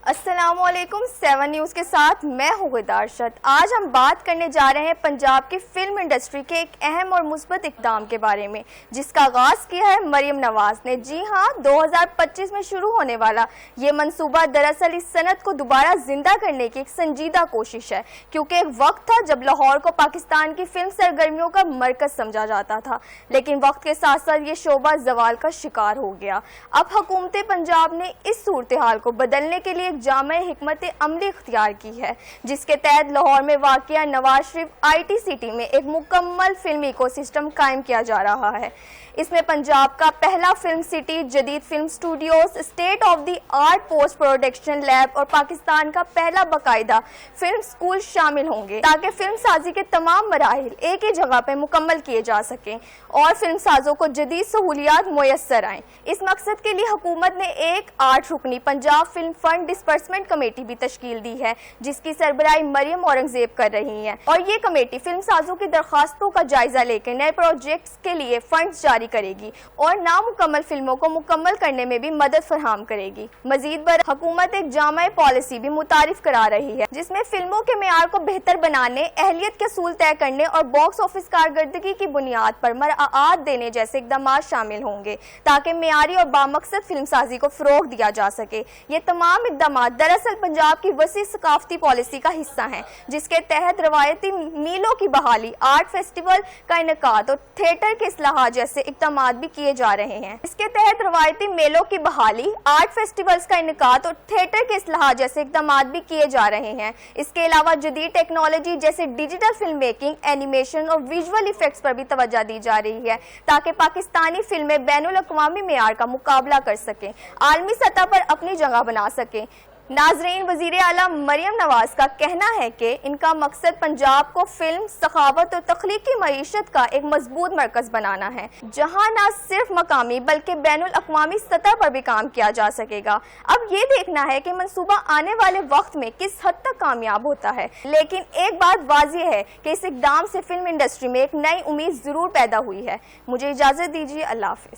अस्सलाम वालेकुम 7 न्यूज़ के साथ मैं हूँ गुदारशत। आज हम बात करने जा रहे हैं पंजाब की फिल्म इंडस्ट्री के एक अहम और मुस्बत इक़दाम के बारे में, जिसका आगाज़ किया है मरियम नवाज़ ने। जी हाँ, 2025 में शुरू होने वाला ये मंसूबा दरअसल इस सनत को दोबारा जिंदा करने की एक संजीदा कोशिश है, क्योंकि एक वक्त था जब लाहौर को पाकिस्तान की फिल्म सरगर्मियों का मरकज समझा जाता था, लेकिन वक्त के साथ साथ ये शोबा जवाल का शिकार हो गया। अब हुकूमत पंजाब ने इस सूरत हाल को बदलने के लिए जामे हिकमत अमली इख्तियार की है, जिसके तहत लाहौर में वाक़िया नवाज शरीफ IT सिटी में एक मुकम्मल फिल्मी इकोसिस्टम कायम किया जा रहा है। इसमें पंजाब का पहला फिल्म सिटी, जदीद film studios, state of the art post production lab और पाकिस्तान का पहला बाकायदा फिल्म स्कूल शामिल होंगे, ताकि फिल्म साजी के तमाम मराहिल एक ही जगह पर मुकम्मल किए जा सकें और फिल्म साजों को जदीद सहूलियात मुयस्सर आएँ। इस मकसद के लिए हुकूमत ने एक 8 रुकनी Punjab film fund disbursement committee भी तश्कील दी है, जिसकी सरबराही मरियम औरंगजेब कर रही हैं, और ये कमेटी फिल्म साजों की दरखास्तों का जायजा लेकर नए प्रोजेक्ट्स के लिए फंड्स जारी करेगी और नामुकम्मल फिल्मों को मुकम्मल करने में भी मदद फराहम करेगी। मजीद बर हुकूमत एक जामा पॉलिसी भी मुतारिफ करा रही है, जिसमें फिल्मों के मेयार को बेहतर बनाने, अहलियत के असूल तय करने और बॉक्स ऑफिस कारकर्दगी की बुनियाद पर मरआत देने जैसे इक़दाम शामिल होंगे, ताकि मेयारी और बामकसद फिल्म साजी को फ़रोग़ दिया जा सके। ये तमाम इक़दाम दरअसल पंजाब की वसी सकाफती पॉलिसी का हिस्सा हैं, जिसके तहत रवायती मीलों की बहाली, आर्ट फेस्टिवल का इनेकाद और थिएटर के इस्लाहात जैसे इक़दाम भी किए जा रहे हैं। इसके तहत रवायती मेलों की बहाली, आर्ट फेस्टिवल्स का इनेकाद और थिएटर के इस्लाहात जैसे इक़दाम भी किए जा रहे हैं। इसके अलावा जदीद टेक्नोलॉजी जैसे डिजिटल फिल्म मेकिंग, एनिमेशन और विजुअल इफेक्ट्स पर भी तवज्जो दी जा रही है, ताकि पाकिस्तानी फिल्में बैनुल अक़वामी मेयार का मुकाबला कर सकें, आलमी सतह पर अपनी जगह बना सकें। नाज़रीन, वज़ीर आला मरियम नवाज़ का कहना है कि इनका मकसद पंजाब को फिल्म, सखावत और तख्लीकी मईशत का एक मजबूत मरकज़ बनाना है, जहां न सिर्फ मकामी बल्कि बैनुल अक़वामी सतह पर भी काम किया जा सकेगा। अब ये देखना है कि मंसूबा आने वाले वक्त में किस हद तक कामयाब होता है, लेकिन एक बात वाज़ेह है कि इस इक़दाम से फिल्म इंडस्ट्री में एक नई उम्मीद ज़रूर पैदा हुई है। मुझे इजाज़त दीजिए, अल्लाह हाफ़िज़।